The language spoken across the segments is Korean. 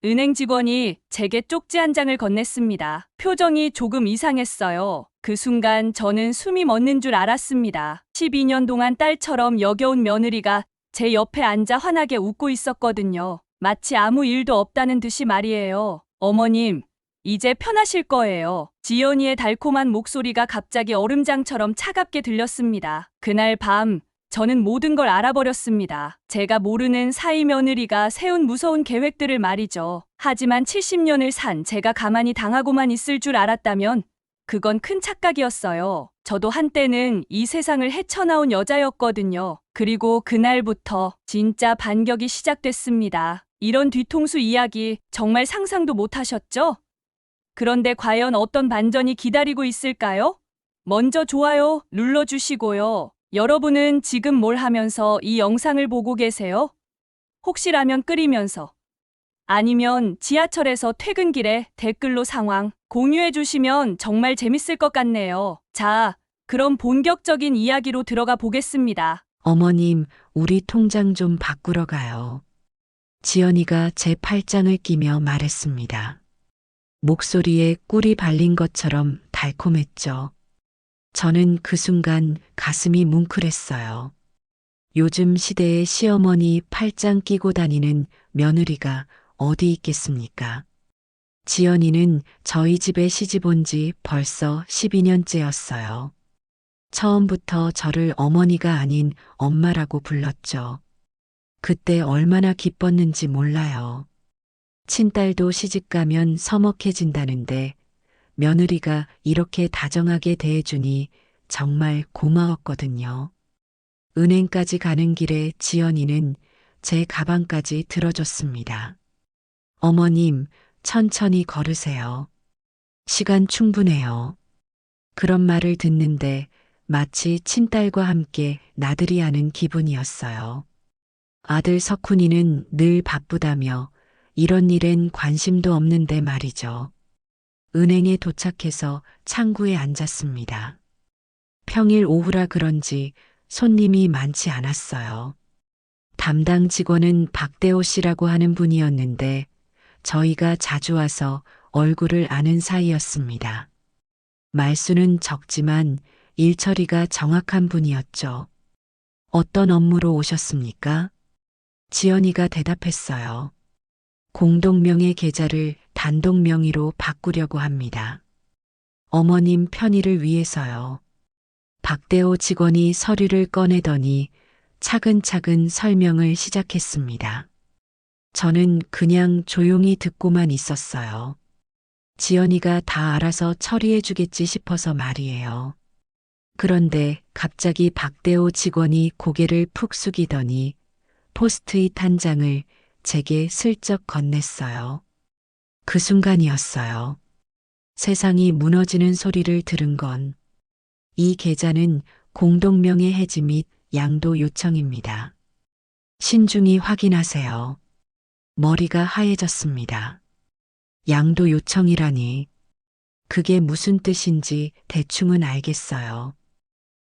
은행 직원이 제게 쪽지 한 장을 건넸습니다. 표정이 조금 이상했어요. 그 순간 저는 숨이 멎는 줄 알았습니다. 12년 동안 딸처럼 여겨온 며느리가 제 옆에 앉아 환하게 웃고 있었거든요. 마치 아무 일도 없다는 듯이 말이에요. 어머님, 이제 편하실 거예요. 지연이의 달콤한 목소리가 갑자기 얼음장처럼 차갑게 들렸습니다. 그날 밤, 저는 모든 걸 알아버렸습니다. 제가 모르는 사위 며느리가 세운 무서운 계획들을 말이죠. 하지만 70년을 산 제가 가만히 당하고만 있을 줄 알았다면 그건 큰 착각이었어요. 저도 한때는 이 세상을 헤쳐나온 여자였거든요. 그리고 그날부터 진짜 반격이 시작됐습니다. 이런 뒤통수 이야기 정말 상상도 못 하셨죠? 그런데 과연 어떤 반전이 기다리고 있을까요? 먼저 좋아요 눌러주시고요. 여러분은 지금 뭘 하면서 이 영상을 보고 계세요? 혹시 라면 끓이면서 아니면 지하철에서 퇴근길에 댓글로 상황 공유해 주시면 정말 재밌을 것 같네요. 자, 그럼 본격적인 이야기로 들어가 보겠습니다. 어머님, 우리 통장 좀 바꾸러 가요. 지연이가 제 팔짱을 끼며 말했습니다. 목소리에 꿀이 발린 것처럼 달콤했죠. 저는 그 순간 가슴이 뭉클했어요. 요즘 시대의 시어머니 팔짱 끼고 다니는 며느리가 어디 있겠습니까? 지연이는 저희 집에 시집 온 지 벌써 12년째였어요. 처음부터 저를 어머니가 아닌 엄마라고 불렀죠. 그때 얼마나 기뻤는지 몰라요. 친딸도 시집가면 서먹해진다는데 며느리가 이렇게 다정하게 대해주니 정말 고마웠거든요. 은행까지 가는 길에 지연이는 제 가방까지 들어줬습니다. 어머님, 천천히 걸으세요. 시간 충분해요. 그런 말을 듣는데 마치 친딸과 함께 나들이 하는 기분이었어요. 아들 석훈이는 늘 바쁘다며 이런 일엔 관심도 없는데 말이죠. 은행에 도착해서 창구에 앉았습니다. 평일 오후라 그런지 손님이 많지 않았어요. 담당 직원은 박대호 씨라고 하는 분이었는데 저희가 자주 와서 얼굴을 아는 사이였습니다. 말수는 적지만 일처리가 정확한 분이었죠. 어떤 업무로 오셨습니까? 지연이가 대답했어요. 공동명의 계좌를 단독명의로 바꾸려고 합니다. 어머님 편의를 위해서요. 박대호 직원이 서류를 꺼내더니 차근차근 설명을 시작했습니다. 저는 그냥 조용히 듣고만 있었어요. 지연이가 다 알아서 처리해 주겠지 싶어서 말이에요. 그런데 갑자기 박대호 직원이 고개를 푹 숙이더니 포스트잇 한 장을 제게 슬쩍 건넸어요. 그 순간이었어요. 세상이 무너지는 소리를 들은 건 이 계좌는 공동명의 해지 및 양도 요청입니다. 신중히 확인하세요. 머리가 하얘졌습니다. 양도 요청이라니. 그게 무슨 뜻인지 대충은 알겠어요.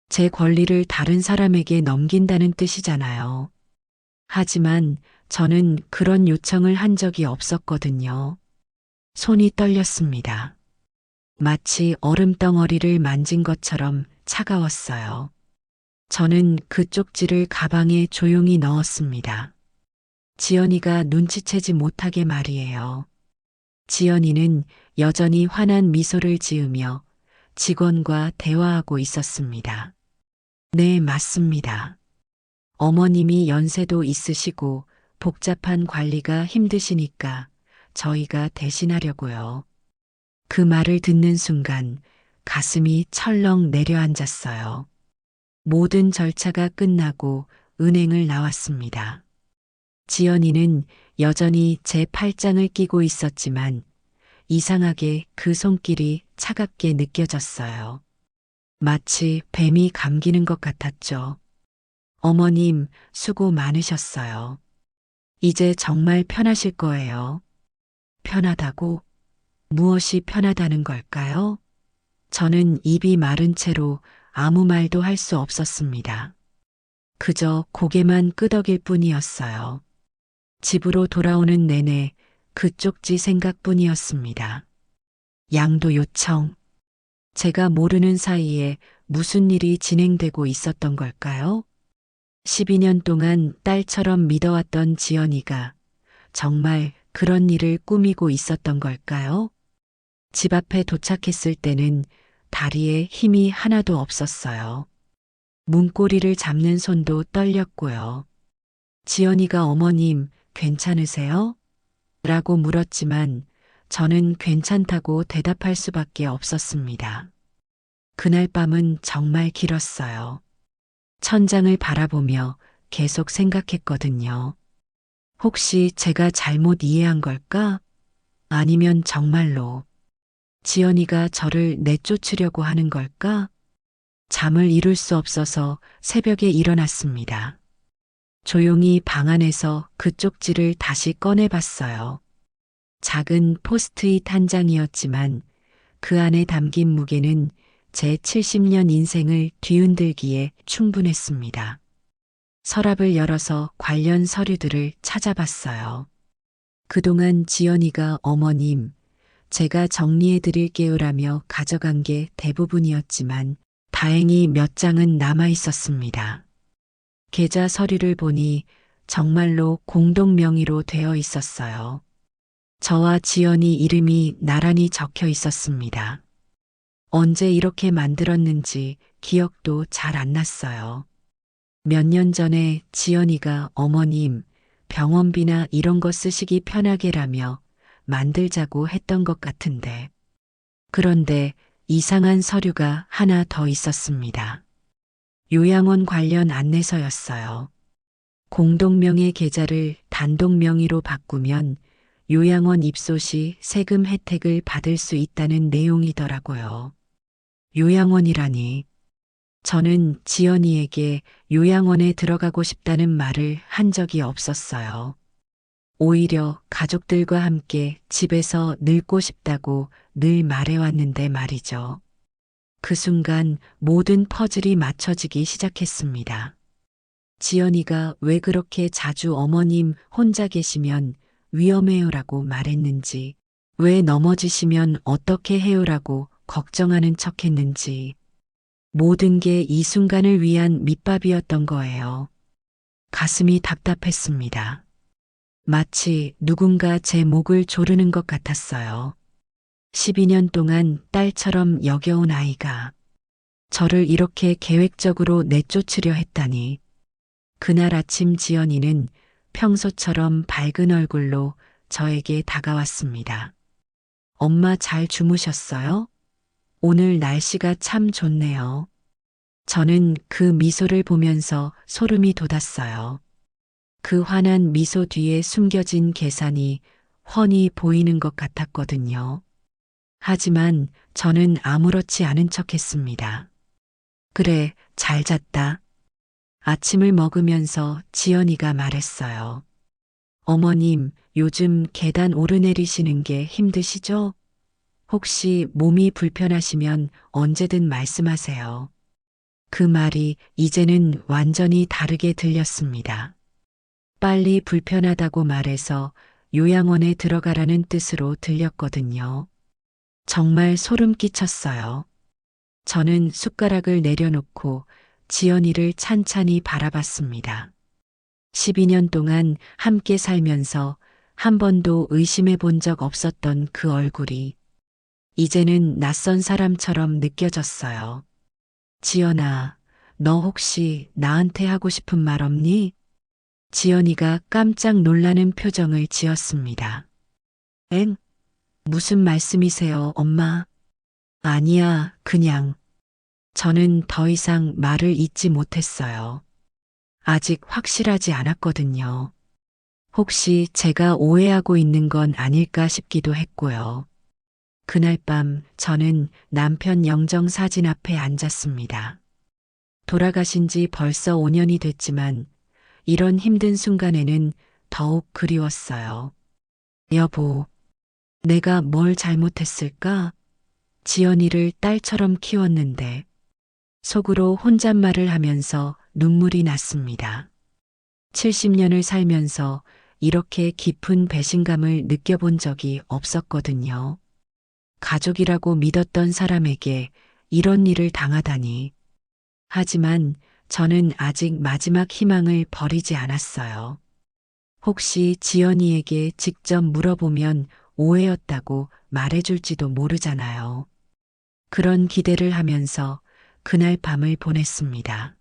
제 권리를 다른 사람에게 넘긴다는 뜻이잖아요. 하지만 저는 그런 요청을 한 적이 없었거든요. 손이 떨렸습니다. 마치 얼음덩어리를 만진 것처럼 차가웠어요. 저는 그 쪽지를 가방에 조용히 넣었습니다. 지연이가 눈치채지 못하게 말이에요. 지연이는 여전히 환한 미소를 지으며 직원과 대화하고 있었습니다. 네, 맞습니다. 어머님이 연세도 있으시고 복잡한 관리가 힘드시니까 저희가 대신하려고요. 그 말을 듣는 순간 가슴이 철렁 내려앉았어요. 모든 절차가 끝나고 은행을 나왔습니다. 지연이는 여전히 제 팔짱을 끼고 있었지만 이상하게 그 손길이 차갑게 느껴졌어요. 마치 뱀이 감기는 것 같았죠. 어머님, 수고 많으셨어요. 이제 정말 편하실 거예요. 편하다고? 무엇이 편하다는 걸까요? 저는 입이 마른 채로 아무 말도 할 수 없었습니다. 그저 고개만 끄덕일 뿐이었어요. 집으로 돌아오는 내내 그 쪽지 생각뿐이었습니다. 양도 요청. 제가 모르는 사이에 무슨 일이 진행되고 있었던 걸까요? 12년 동안 딸처럼 믿어왔던 지연이가 정말 그런 일을 꾸미고 있었던 걸까요? 집 앞에 도착했을 때는 다리에 힘이 하나도 없었어요. 문고리를 잡는 손도 떨렸고요. 지연이가 어머님, 괜찮으세요? 라고 물었지만 저는 괜찮다고 대답할 수밖에 없었습니다. 그날 밤은 정말 길었어요. 천장을 바라보며 계속 생각했거든요. 혹시 제가 잘못 이해한 걸까? 아니면 정말로 지연이가 저를 내쫓으려고 하는 걸까? 잠을 이룰 수 없어서 새벽에 일어났습니다. 조용히 방 안에서 그 쪽지를 다시 꺼내봤어요. 작은 포스트잇 한 장이었지만 그 안에 담긴 무게는 제 70년 인생을 뒤흔들기에 충분했습니다. 서랍을 열어서 관련 서류들을 찾아봤어요. 그동안 지연이가 어머님, 제가 정리해 드릴게요라며 가져간 게 대부분이었지만 다행히 몇 장은 남아 있었습니다. 계좌 서류를 보니 정말로 공동 명의로 되어 있었어요. 저와 지연이 이름이 나란히 적혀 있었습니다. 언제 이렇게 만들었는지 기억도 잘 안 났어요. 몇 년 전에 지연이가 어머님, 병원비나 이런 거 쓰시기 편하게라며 만들자고 했던 것 같은데. 그런데 이상한 서류가 하나 더 있었습니다. 요양원 관련 안내서였어요. 공동명의 계좌를 단독명의로 바꾸면 요양원 입소 시 세금 혜택을 받을 수 있다는 내용이더라고요. 요양원이라니. 저는 지연이에게 요양원에 들어가고 싶다는 말을 한 적이 없었어요. 오히려 가족들과 함께 집에서 늙고 싶다고 늘 말해왔는데 말이죠. 그 순간 모든 퍼즐이 맞춰지기 시작했습니다. 지연이가 왜 그렇게 자주 어머님 혼자 계시면 위험해요라고 말했는지, 왜 넘어지시면 어떻게 해요라고 걱정하는 척 했는지, 모든 게 이 순간을 위한 밑밥이었던 거예요. 가슴이 답답했습니다. 마치 누군가 제 목을 조르는 것 같았어요. 12년 동안 딸처럼 여겨온 아이가 저를 이렇게 계획적으로 내쫓으려 했다니. 그날 아침 지연이는 평소처럼 밝은 얼굴로 저에게 다가왔습니다. 엄마 잘 주무셨어요? 오늘 날씨가 참 좋네요. 저는 그 미소를 보면서 소름이 돋았어요. 그 환한 미소 뒤에 숨겨진 계산이 훤히 보이는 것 같았거든요. 하지만 저는 아무렇지 않은 척 했습니다. 그래, 잘 잤다. 아침을 먹으면서 지연이가 말했어요. 어머님, 요즘 계단 오르내리시는 게 힘드시죠? 혹시 몸이 불편하시면 언제든 말씀하세요. 그 말이 이제는 완전히 다르게 들렸습니다. 빨리 불편하다고 말해서 요양원에 들어가라는 뜻으로 들렸거든요. 정말 소름 끼쳤어요. 저는 숟가락을 내려놓고 지연이를 찬찬히 바라봤습니다. 12년 동안 함께 살면서 한 번도 의심해 본 적 없었던 그 얼굴이 이제는 낯선 사람처럼 느껴졌어요. 지연아, 너 혹시 나한테 하고 싶은 말 없니? 지연이가 깜짝 놀라는 표정을 지었습니다. 엥? 무슨 말씀이세요, 엄마? 아니야, 그냥. 저는 더 이상 말을 잇지 못했어요. 아직 확실하지 않았거든요. 혹시 제가 오해하고 있는 건 아닐까 싶기도 했고요. 그날 밤 저는 남편 영정 사진 앞에 앉았습니다. 돌아가신 지 벌써 5년이 됐지만 이런 힘든 순간에는 더욱 그리웠어요. 여보, 내가 뭘 잘못했을까? 지연이를 딸처럼 키웠는데 속으로 혼잣말을 하면서 눈물이 났습니다. 70년을 살면서 이렇게 깊은 배신감을 느껴본 적이 없었거든요. 가족이라고 믿었던 사람에게 이런 일을 당하다니. 하지만 저는 아직 마지막 희망을 버리지 않았어요. 혹시 지연이에게 직접 물어보면 오해였다고 말해줄지도 모르잖아요. 그런 기대를 하면서 그날 밤을 보냈습니다.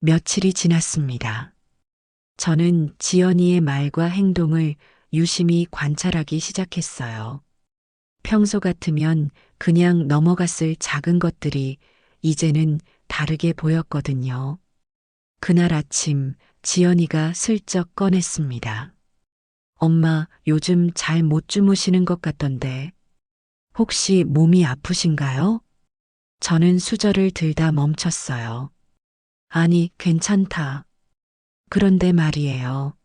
며칠이 지났습니다. 저는 지연이의 말과 행동을 유심히 관찰하기 시작했어요. 평소 같으면 그냥 넘어갔을 작은 것들이 이제는 다르게 보였거든요. 그날 아침 지연이가 슬쩍 꺼냈습니다. 엄마, 요즘 잘 못 주무시는 것 같던데. 혹시 몸이 아프신가요? 저는 수저를 들다 멈췄어요. 아니, 괜찮다. 그런데 말이에요.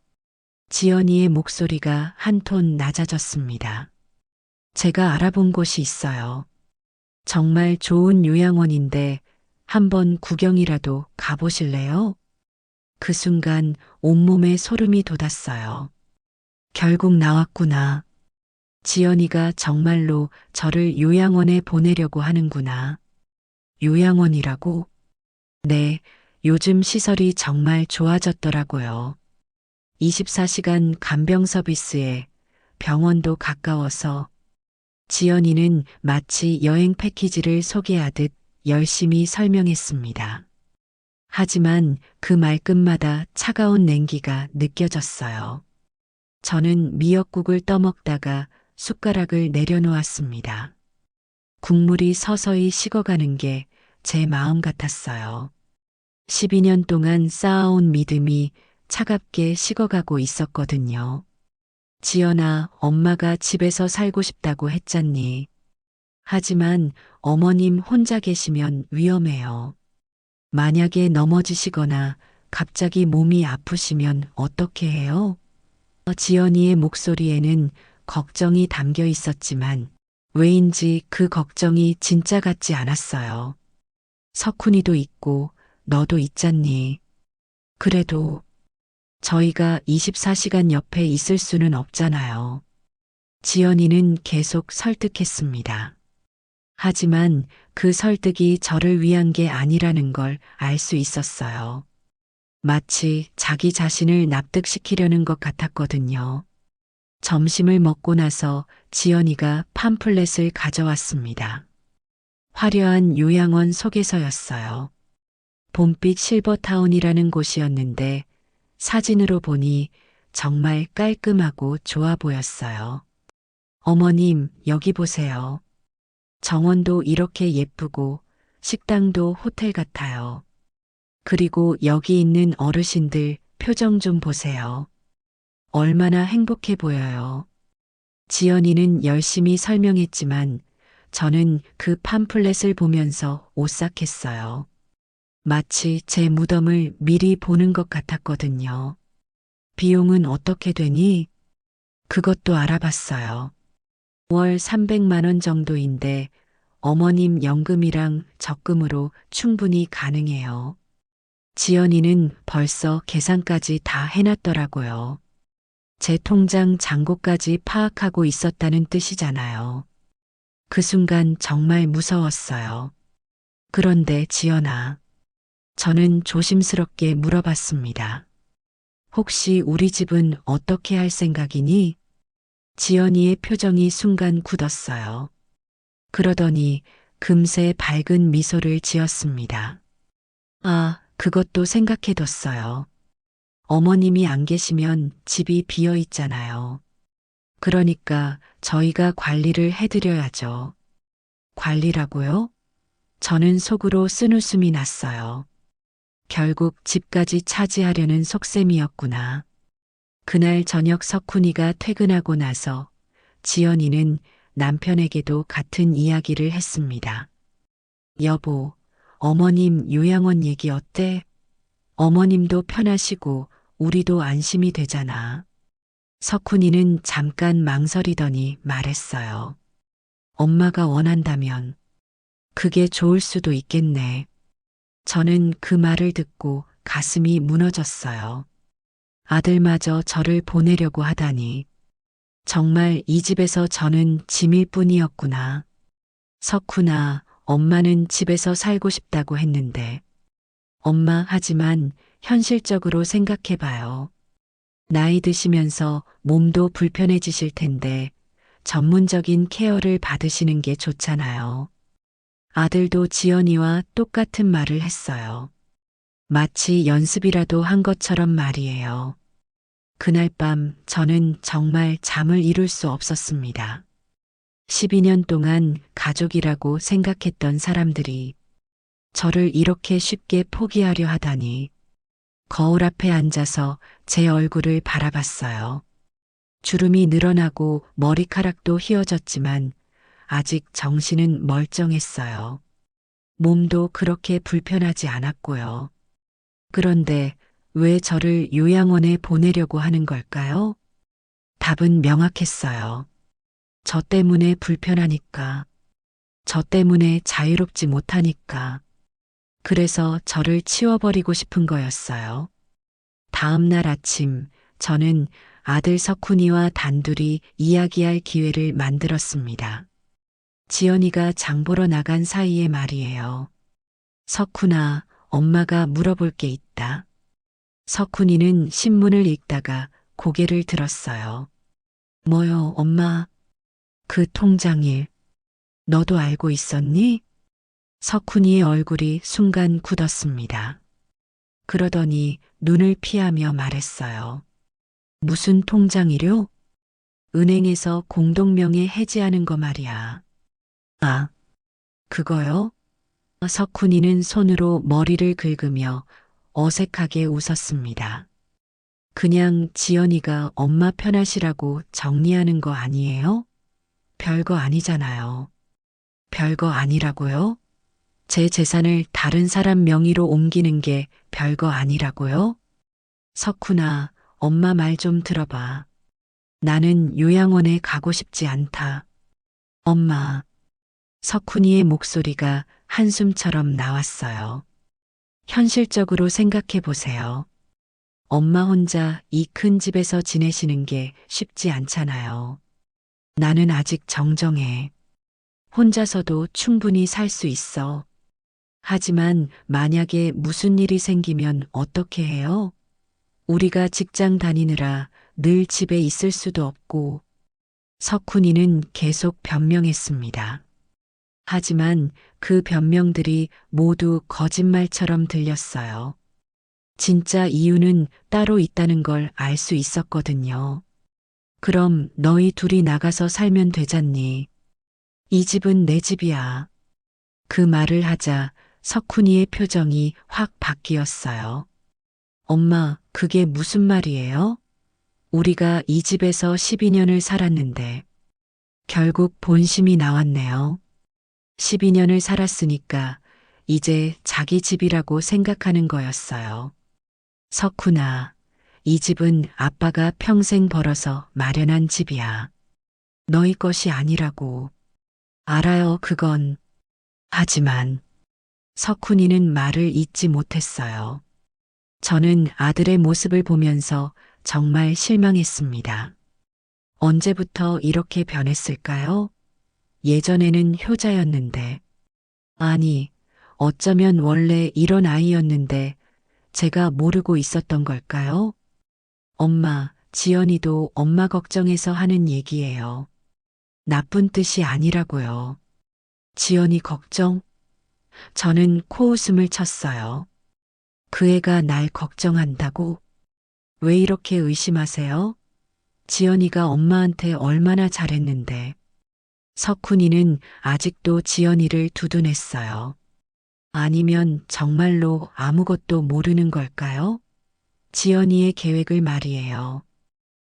지연이의 목소리가 한 톤 낮아졌습니다. 제가 알아본 곳이 있어요. 정말 좋은 요양원인데 한번 구경이라도 가보실래요? 그 순간 온몸에 소름이 돋았어요. 결국 나왔구나. 지연이가 정말로 저를 요양원에 보내려고 하는구나. 요양원이라고? 네, 요즘 시설이 정말 좋아졌더라고요. 24시간 간병 서비스에 병원도 가까워서 지연이는 마치 여행 패키지를 소개하듯 열심히 설명했습니다. 하지만 그 말끝마다 차가운 냉기가 느껴졌어요. 저는 미역국을 떠먹다가 숟가락을 내려놓았습니다. 국물이 서서히 식어가는 게 제 마음 같았어요. 12년 동안 쌓아온 믿음이 차갑게 식어가고 있었거든요. 지연아, 엄마가 집에서 살고 싶다고 했잖니. 하지만 어머님 혼자 계시면 위험해요. 만약에 넘어지시거나 갑자기 몸이 아프시면 어떻게 해요? 지연이의 목소리에는 걱정이 담겨 있었지만 왜인지 그 걱정이 진짜 같지 않았어요. 석훈이도 있고 너도 있잖니. 그래도 저희가 24시간 옆에 있을 수는 없잖아요. 지연이는 계속 설득했습니다. 하지만 그 설득이 저를 위한 게 아니라는 걸 알 수 있었어요. 마치 자기 자신을 납득시키려는 것 같았거든요. 점심을 먹고 나서 지연이가 팜플렛을 가져왔습니다. 화려한 요양원 소개서였어요. 봄빛 실버타운이라는 곳이었는데 사진으로 보니 정말 깔끔하고 좋아 보였어요. 어머님, 여기 보세요. 정원도 이렇게 예쁘고 식당도 호텔 같아요. 그리고 여기 있는 어르신들 표정 좀 보세요. 얼마나 행복해 보여요. 지연이는 열심히 설명했지만 저는 그 팜플렛을 보면서 오싹했어요. 마치 제 무덤을 미리 보는 것 같았거든요. 비용은 어떻게 되니? 그것도 알아봤어요. 월 300만 원 정도인데 어머님 연금이랑 적금으로 충분히 가능해요. 지연이는 벌써 계산까지 다 해놨더라고요. 제 통장 잔고까지 파악하고 있었다는 뜻이잖아요. 그 순간 정말 무서웠어요. 그런데 지연아, 저는 조심스럽게 물어봤습니다. 혹시 우리 집은 어떻게 할 생각이니? 지연이의 표정이 순간 굳었어요. 그러더니 금세 밝은 미소를 지었습니다. 아, 그것도 생각해뒀어요. 어머님이 안 계시면 집이 비어 있잖아요. 그러니까 저희가 관리를 해드려야죠. 관리라고요? 저는 속으로 쓴웃음이 났어요. 결국 집까지 차지하려는 속셈이었구나. 그날 저녁 석훈이가 퇴근하고 나서 지연이는 남편에게도 같은 이야기를 했습니다. 여보, 어머님 요양원 얘기 어때? 어머님도 편하시고 우리도 안심이 되잖아. 석훈이는 잠깐 망설이더니 말했어요. 엄마가 원한다면 그게 좋을 수도 있겠네. 저는 그 말을 듣고 가슴이 무너졌어요. 아들마저 저를 보내려고 하다니. 정말 이 집에서 저는 짐일 뿐이었구나. 석훈아, 엄마는 집에서 살고 싶다고 했는데. 엄마, 하지만 현실적으로 생각해봐요. 나이 드시면서 몸도 불편해지실 텐데 전문적인 케어를 받으시는 게 좋잖아요. 아들도 지연이와 똑같은 말을 했어요. 마치 연습이라도 한 것처럼 말이에요. 그날 밤 저는 정말 잠을 이룰 수 없었습니다. 12년 동안 가족이라고 생각했던 사람들이 저를 이렇게 쉽게 포기하려 하다니. 거울 앞에 앉아서 제 얼굴을 바라봤어요. 주름이 늘어나고 머리카락도 휘어졌지만 아직 정신은 멀쩡했어요. 몸도 그렇게 불편하지 않았고요. 그런데 왜 저를 요양원에 보내려고 하는 걸까요? 답은 명확했어요. 저 때문에 불편하니까. 저 때문에 자유롭지 못하니까. 그래서 저를 치워버리고 싶은 거였어요. 다음 날 아침, 저는 아들 석훈이와 단둘이 이야기할 기회를 만들었습니다. 지연이가 장 보러 나간 사이에 말이에요. 석훈아, 엄마가 물어볼 게 있다. 석훈이는 신문을 읽다가 고개를 들었어요. 뭐요, 엄마? 그 통장일. 너도 알고 있었니? 석훈이의 얼굴이 순간 굳었습니다. 그러더니 눈을 피하며 말했어요. 무슨 통장이요? 은행에서 공동명의 해지하는 거 말이야. 아, 그거요? 석훈이는 손으로 머리를 긁으며 어색하게 웃었습니다. 그냥 지연이가 엄마 편하시라고 정리하는 거 아니에요? 별거 아니잖아요. 별거 아니라고요? 제 재산을 다른 사람 명의로 옮기는 게 별거 아니라고요? 석훈아, 엄마 말 좀 들어봐. 나는 요양원에 가고 싶지 않다. 엄마. 석훈이의 목소리가 한숨처럼 나왔어요. 현실적으로 생각해 보세요. 엄마 혼자 이 큰 집에서 지내시는 게 쉽지 않잖아요. 나는 아직 정정해. 혼자서도 충분히 살 수 있어. 하지만 만약에 무슨 일이 생기면 어떻게 해요? 우리가 직장 다니느라 늘 집에 있을 수도 없고. 석훈이는 계속 변명했습니다. 하지만 그 변명들이 모두 거짓말처럼 들렸어요. 진짜 이유는 따로 있다는 걸 알 수 있었거든요. 그럼 너희 둘이 나가서 살면 되잖니. 이 집은 내 집이야. 그 말을 하자 석훈이의 표정이 확 바뀌었어요. 엄마, 그게 무슨 말이에요? 우리가 이 집에서 12년을 살았는데 결국 본심이 나왔네요. 12년을 살았으니까 이제 자기 집이라고 생각하는 거였어요. 석훈아, 이 집은 아빠가 평생 벌어서 마련한 집이야. 너희 것이 아니라고. 알아요, 그건. 하지만 석훈이는 말을 잇지 못했어요. 저는 아들의 모습을 보면서 정말 실망했습니다. 언제부터 이렇게 변했을까요? 예전에는 효자였는데. 아니, 어쩌면 원래 이런 아이였는데 제가 모르고 있었던 걸까요? 엄마, 지연이도 엄마 걱정해서 하는 얘기예요. 나쁜 뜻이 아니라고요. 지연이 걱정? 저는 코웃음을 쳤어요. 그 애가 날 걱정한다고? 왜 이렇게 의심하세요? 지연이가 엄마한테 얼마나 잘했는데. 석훈이는 아직도 지연이를 두둔했어요. 아니면 정말로 아무것도 모르는 걸까요? 지연이의 계획을 말이에요.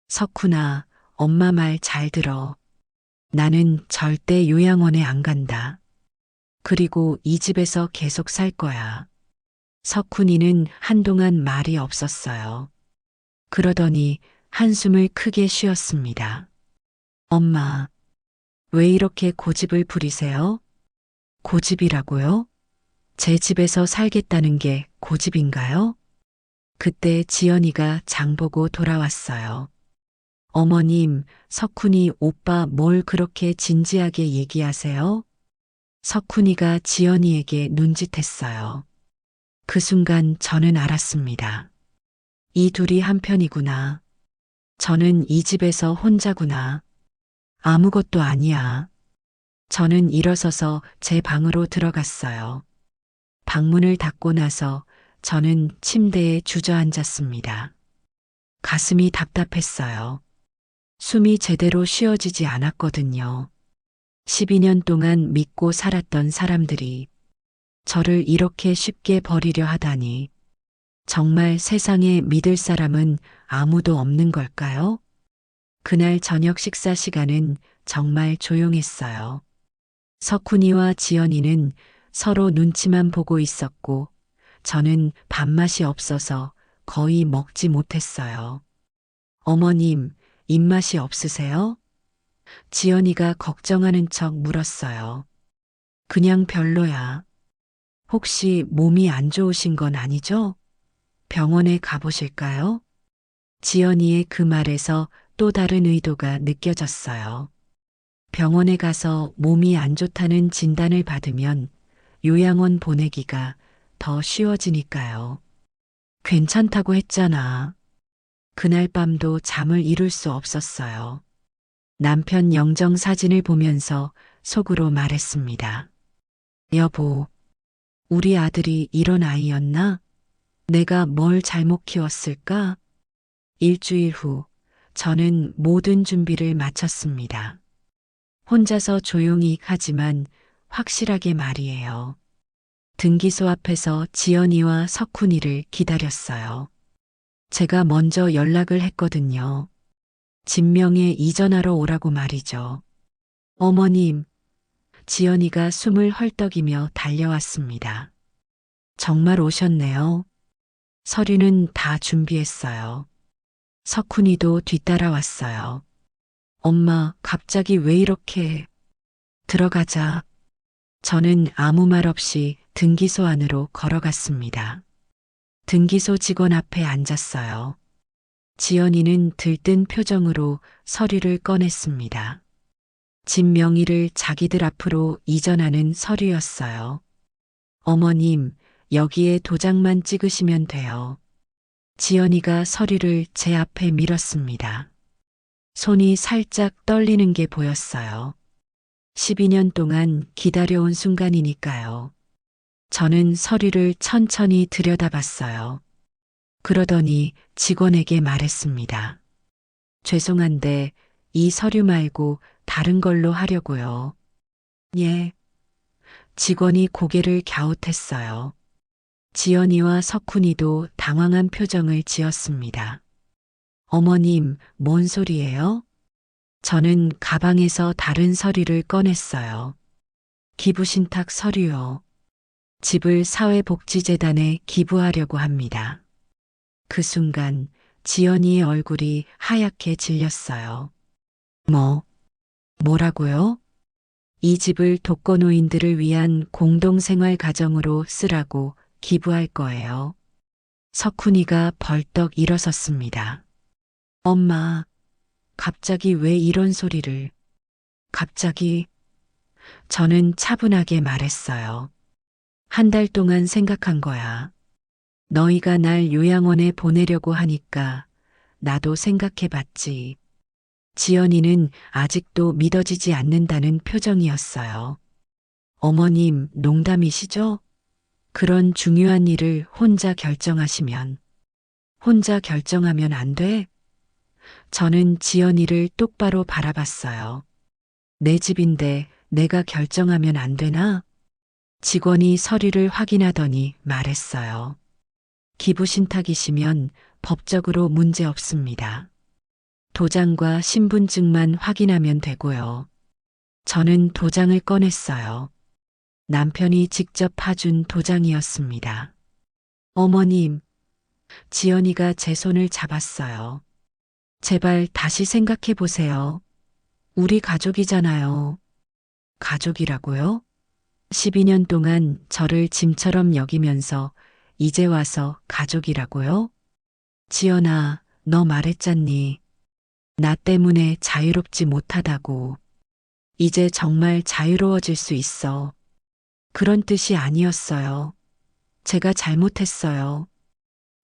석훈아, 엄마 말 잘 들어. 나는 절대 요양원에 안 간다. 그리고 이 집에서 계속 살 거야. 석훈이는 한동안 말이 없었어요. 그러더니 한숨을 크게 쉬었습니다. 엄마, 왜 이렇게 고집을 부리세요? 고집이라고요? 제 집에서 살겠다는 게 고집인가요? 그때 지연이가 장보고 돌아왔어요. 어머님, 석훈이 오빠 뭘 그렇게 진지하게 얘기하세요? 석훈이가 지연이에게 눈짓했어요. 그 순간 저는 알았습니다. 이 둘이 한편이구나. 저는 이 집에서 혼자구나. 아무것도 아니야. 저는 일어서서 제 방으로 들어갔어요. 방문을 닫고 나서 저는 침대에 주저앉았습니다. 가슴이 답답했어요. 숨이 제대로 쉬어지지 않았거든요. 12년 동안 믿고 살았던 사람들이 저를 이렇게 쉽게 버리려 하다니. 정말 세상에 믿을 사람은 아무도 없는 걸까요? 그날 저녁 식사 시간은 정말 조용했어요. 석훈이와 지연이는 서로 눈치만 보고 있었고, 저는 밥맛이 없어서 거의 먹지 못했어요. 어머님, 입맛이 없으세요? 지연이가 걱정하는 척 물었어요. 그냥 별로야. 혹시 몸이 안 좋으신 건 아니죠? 병원에 가보실까요? 지연이의 그 말에서 또 다른 의도가 느껴졌어요. 병원에 가서 몸이 안 좋다는 진단을 받으면 요양원 보내기가 더 쉬워지니까요. 괜찮다고 했잖아. 그날 밤도 잠을 이룰 수 없었어요. 남편 영정 사진을 보면서 속으로 말했습니다. 여보, 우리 아들이 이런 아이였나? 내가 뭘 잘못 키웠을까? 일주일 후, 저는 모든 준비를 마쳤습니다. 혼자서 조용히 하지만 확실하게 말이에요. 등기소 앞에서 지연이와 석훈이를 기다렸어요. 제가 먼저 연락을 했거든요. 진명에 이전하러 오라고 말이죠. 어머님, 지연이가 숨을 헐떡이며 달려왔습니다. 정말 오셨네요. 서류는 다 준비했어요. 석훈이도 뒤따라왔어요. 엄마, 갑자기 왜 이렇게... 들어가자. 저는 아무 말 없이 등기소 안으로 걸어갔습니다. 등기소 직원 앞에 앉았어요. 지연이는 들뜬 표정으로 서류를 꺼냈습니다. 집 명의를 자기들 앞으로 이전하는 서류였어요. 어머님, 여기에 도장만 찍으시면 돼요. 지연이가 서류를 제 앞에 밀었습니다. 손이 살짝 떨리는 게 보였어요. 12년 동안 기다려온 순간이니까요. 저는 서류를 천천히 들여다봤어요. 그러더니 직원에게 말했습니다. 죄송한데 이 서류 말고 다른 걸로 하려고요. 예. 직원이 고개를 갸웃했어요. 지연이와 석훈이도 당황한 표정을 지었습니다. 어머님, 뭔 소리예요? 저는 가방에서 다른 서류를 꺼냈어요. 기부신탁 서류요. 집을 사회복지재단에 기부하려고 합니다. 그 순간 지연이의 얼굴이 하얗게 질렸어요. 뭐라고요? 이 집을 독거노인들을 위한 공동생활 가정으로 쓰라고 기부할 거예요. 석훈이가 벌떡 일어섰습니다. 엄마, 갑자기 왜 이런 소리를... 갑자기... 저는 차분하게 말했어요. 한 달 동안 생각한 거야. 너희가 날 요양원에 보내려고 하니까 나도 생각해봤지. 지연이는 아직도 믿어지지 않는다는 표정이었어요. 어머님, 농담이시죠? 그런 중요한 일을 혼자 결정하시면. 혼자 결정하면 안 돼? 저는 지연이를 똑바로 바라봤어요. 내 집인데 내가 결정하면 안 되나? 직원이 서류를 확인하더니 말했어요. 기부신탁이시면 법적으로 문제 없습니다. 도장과 신분증만 확인하면 되고요. 저는 도장을 꺼냈어요. 남편이 직접 파준 도장이었습니다. 어머님, 지연이가 제 손을 잡았어요. 제발 다시 생각해 보세요. 우리 가족이잖아요. 가족이라고요? 12년 동안 저를 짐처럼 여기면서 이제 와서 가족이라고요? 지연아, 너 말했잖니. 나 때문에 자유롭지 못하다고. 이제 정말 자유로워질 수 있어. 그런 뜻이 아니었어요. 제가 잘못했어요.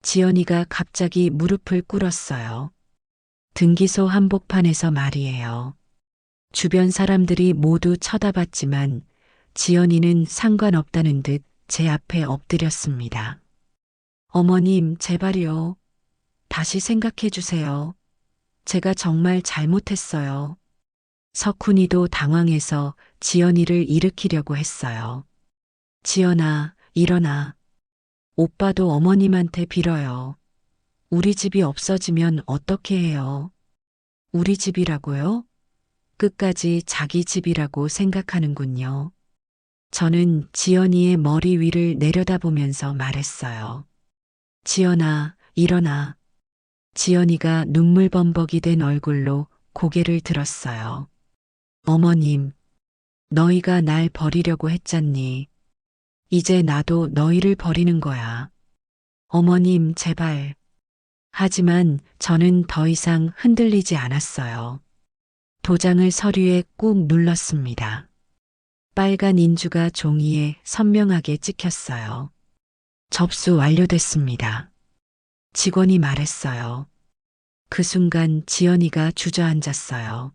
지연이가 갑자기 무릎을 꿇었어요. 등기소 한복판에서 말이에요. 주변 사람들이 모두 쳐다봤지만 지연이는 상관없다는 듯 제 앞에 엎드렸습니다. 어머님, 제발요. 다시 생각해 주세요. 제가 정말 잘못했어요. 석훈이도 당황해서 지연이를 일으키려고 했어요. 지연아, 일어나. 오빠도 어머님한테 빌어요. 우리 집이 없어지면 어떻게 해요? 우리 집이라고요? 끝까지 자기 집이라고 생각하는군요. 저는 지연이의 머리 위를 내려다보면서 말했어요. 지연아, 일어나. 지연이가 눈물범벅이 된 얼굴로 고개를 들었어요. 어머님, 너희가 날 버리려고 했잖니. 이제 나도 너희를 버리는 거야. 어머님, 제발. 하지만 저는 더 이상 흔들리지 않았어요. 도장을 서류에 꾹 눌렀습니다. 빨간 인주가 종이에 선명하게 찍혔어요. 접수 완료됐습니다. 직원이 말했어요. 그 순간 지연이가 주저앉았어요.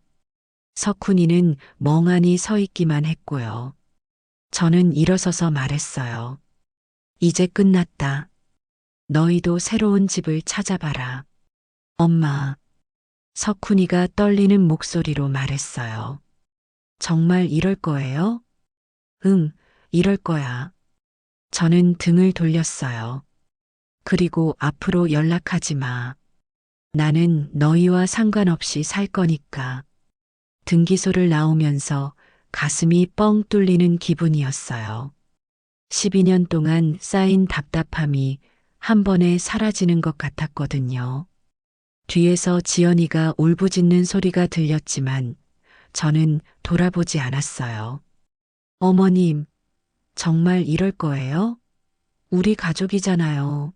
석훈이는 멍하니 서 있기만 했고요. 저는 일어서서 말했어요. 이제 끝났다. 너희도 새로운 집을 찾아봐라. 엄마. 석훈이가 떨리는 목소리로 말했어요. 정말 이럴 거예요? 응, 이럴 거야. 저는 등을 돌렸어요. 그리고 앞으로 연락하지 마. 나는 너희와 상관없이 살 거니까. 등기소를 나오면서 가슴이 뻥 뚫리는 기분이었어요. 12년 동안 쌓인 답답함이 한 번에 사라지는 것 같았거든요. 뒤에서 지연이가 울부짖는 소리가 들렸지만 저는 돌아보지 않았어요. 어머님, 정말 이럴 거예요? 우리 가족이잖아요.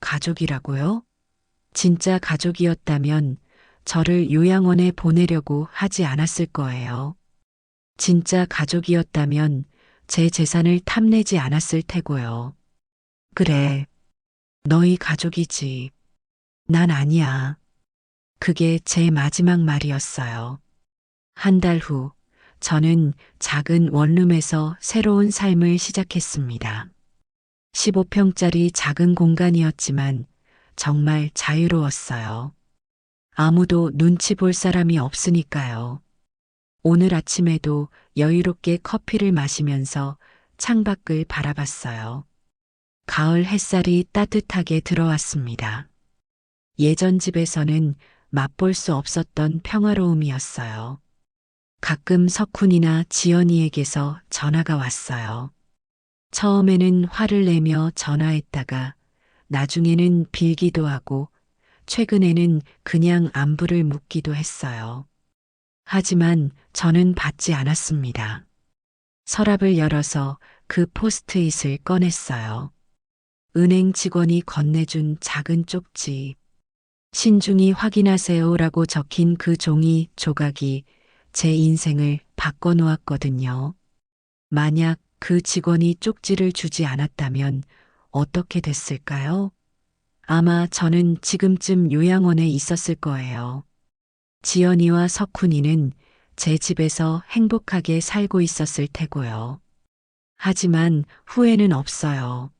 가족이라고요? 진짜 가족이었다면 저를 요양원에 보내려고 하지 않았을 거예요. 진짜 가족이었다면 제 재산을 탐내지 않았을 테고요. 그래, 너희 가족이지. 난 아니야. 그게 제 마지막 말이었어요. 한 달 후, 저는 작은 원룸에서 새로운 삶을 시작했습니다. 15평짜리 작은 공간이었지만 정말 자유로웠어요. 아무도 눈치 볼 사람이 없으니까요. 오늘 아침에도 여유롭게 커피를 마시면서 창밖을 바라봤어요. 가을 햇살이 따뜻하게 들어왔습니다. 예전 집에서는 맛볼 수 없었던 평화로움이었어요. 가끔 석훈이나 지연이에게서 전화가 왔어요. 처음에는 화를 내며 전화했다가 나중에는 빌기도 하고 최근에는 그냥 안부를 묻기도 했어요. 하지만 저는 받지 않았습니다. 서랍을 열어서 그 포스트잇을 꺼냈어요. 은행 직원이 건네준 작은 쪽지. 신중히 확인하세요라고 적힌 그 종이 조각이 제 인생을 바꿔놓았거든요. 만약 그 직원이 쪽지를 주지 않았다면 어떻게 됐을까요? 아마 저는 지금쯤 요양원에 있었을 거예요. 지연이와 석훈이는 제 집에서 행복하게 살고 있었을 테고요. 하지만 후회는 없어요.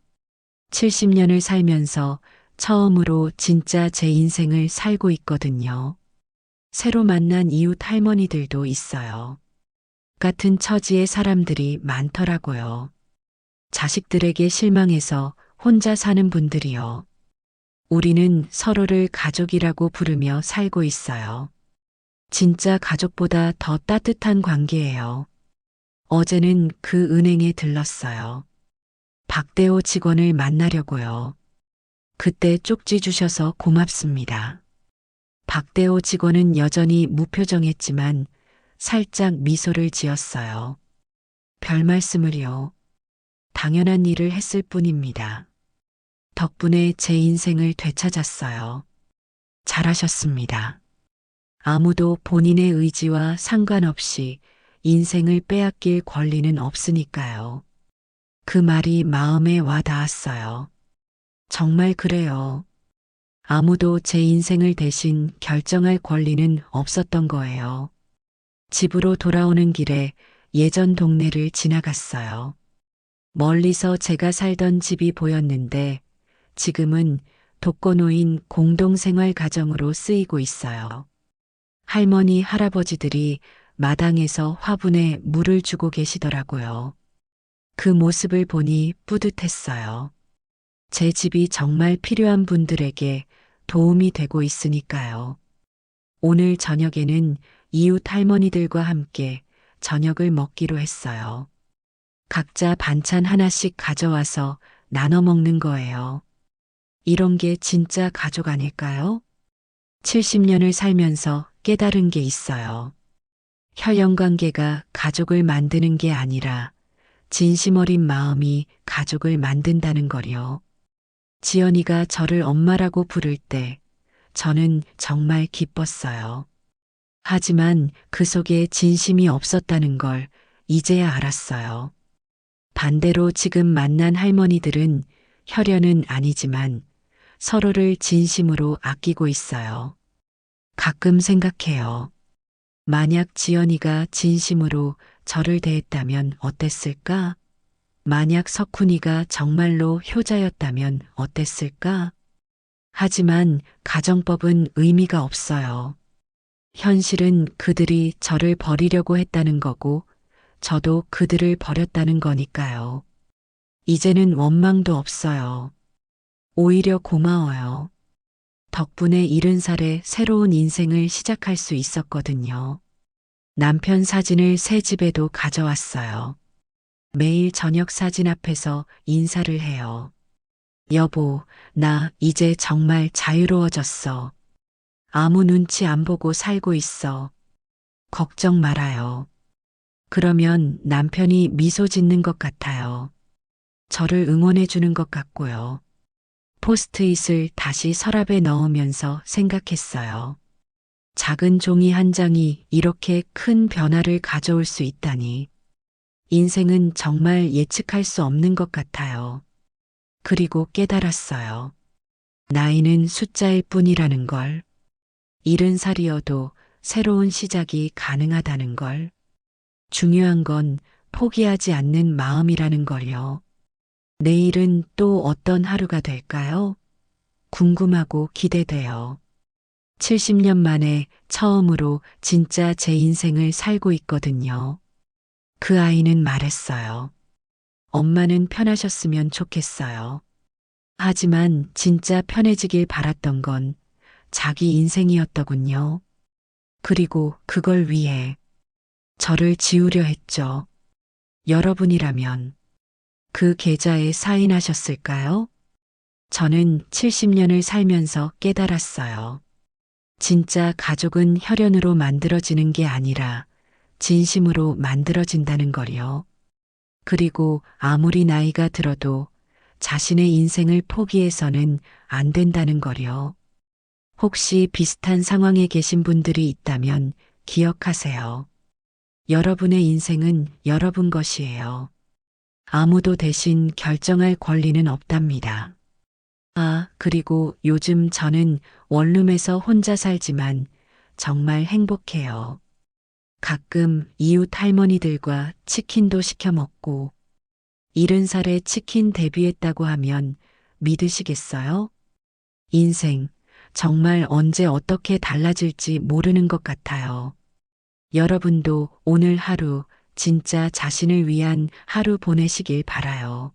70년을 살면서 처음으로 진짜 제 인생을 살고 있거든요. 새로 만난 이웃 할머니들도 있어요. 같은 처지의 사람들이 많더라고요. 자식들에게 실망해서 혼자 사는 분들이요. 우리는 서로를 가족이라고 부르며 살고 있어요. 진짜 가족보다 더 따뜻한 관계예요. 어제는 그 은행에 들렀어요. 박대호 직원을 만나려고요. 그때 쪽지 주셔서 고맙습니다. 박대호 직원은 여전히 무표정했지만 살짝 미소를 지었어요. 별 말씀을요. 당연한 일을 했을 뿐입니다. 덕분에 제 인생을 되찾았어요. 잘하셨습니다. 아무도 본인의 의지와 상관없이 인생을 빼앗길 권리는 없으니까요. 그 말이 마음에 와 닿았어요. 정말 그래요. 아무도 제 인생을 대신 결정할 권리는 없었던 거예요. 집으로 돌아오는 길에 예전 동네를 지나갔어요. 멀리서 제가 살던 집이 보였는데 지금은 독거노인 공동생활 가정으로 쓰이고 있어요. 할머니, 할아버지들이 마당에서 화분에 물을 주고 계시더라고요. 그 모습을 보니 뿌듯했어요. 제 집이 정말 필요한 분들에게 도움이 되고 있으니까요. 오늘 저녁에는 이웃 할머니들과 함께 저녁을 먹기로 했어요. 각자 반찬 하나씩 가져와서 나눠 먹는 거예요. 이런 게 진짜 가족 아닐까요? 70년을 살면서 깨달은 게 있어요. 혈연 관계가 가족을 만드는 게 아니라 진심 어린 마음이 가족을 만든다는 거요. 지연이가 저를 엄마라고 부를 때 저는 정말 기뻤어요. 하지만 그 속에 진심이 없었다는 걸 이제야 알았어요. 반대로 지금 만난 할머니들은 혈연은 아니지만 서로를 진심으로 아끼고 있어요. 가끔 생각해요. 만약 지연이가 진심으로 저를 대했다면 어땠을까? 만약 석훈이가 정말로 효자였다면 어땠을까? 하지만 가정법은 의미가 없어요. 현실은 그들이 저를 버리려고 했다는 거고, 저도 그들을 버렸다는 거니까요. 이제는 원망도 없어요. 오히려 고마워요. 덕분에 70살에 새로운 인생을 시작할 수 있었거든요. 남편 사진을 새 집에도 가져왔어요. 매일 저녁 사진 앞에서 인사를 해요. 여보, 나 이제 정말 자유로워졌어. 아무 눈치 안 보고 살고 있어. 걱정 말아요. 그러면 남편이 미소 짓는 것 같아요. 저를 응원해 주는 것 같고요. 포스트잇을 다시 서랍에 넣으면서 생각했어요. 작은 종이 한 장이 이렇게 큰 변화를 가져올 수 있다니. 인생은 정말 예측할 수 없는 것 같아요. 그리고 깨달았어요. 나이는 숫자일 뿐이라는 걸. 70살이어도 새로운 시작이 가능하다는 걸. 중요한 건 포기하지 않는 마음이라는 걸요. 내일은 또 어떤 하루가 될까요? 궁금하고 기대돼요. 70년 만에 처음으로 진짜 제 인생을 살고 있거든요. 그 아이는 말했어요. 엄마는 편하셨으면 좋겠어요. 하지만 진짜 편해지길 바랐던 건 자기 인생이었더군요. 그리고 그걸 위해 저를 지우려 했죠. 여러분이라면 그 계좌에 사인하셨을까요? 저는 70년을 살면서 깨달았어요. 진짜 가족은 혈연으로 만들어지는 게 아니라 진심으로 만들어진다는 걸요. 그리고 아무리 나이가 들어도 자신의 인생을 포기해서는 안 된다는 걸요. 혹시 비슷한 상황에 계신 분들이 있다면 기억하세요. 여러분의 인생은 여러분 것이에요. 아무도 대신 결정할 권리는 없답니다. 아, 그리고 요즘 저는 원룸에서 혼자 살지만 정말 행복해요. 가끔 이웃 할머니들과 치킨도 시켜 먹고 70살에 치킨 데뷔했다고 하면 믿으시겠어요? 인생 정말 언제 어떻게 달라질지 모르는 것 같아요. 여러분도 오늘 하루 진짜 자신을 위한 하루 보내시길 바라요.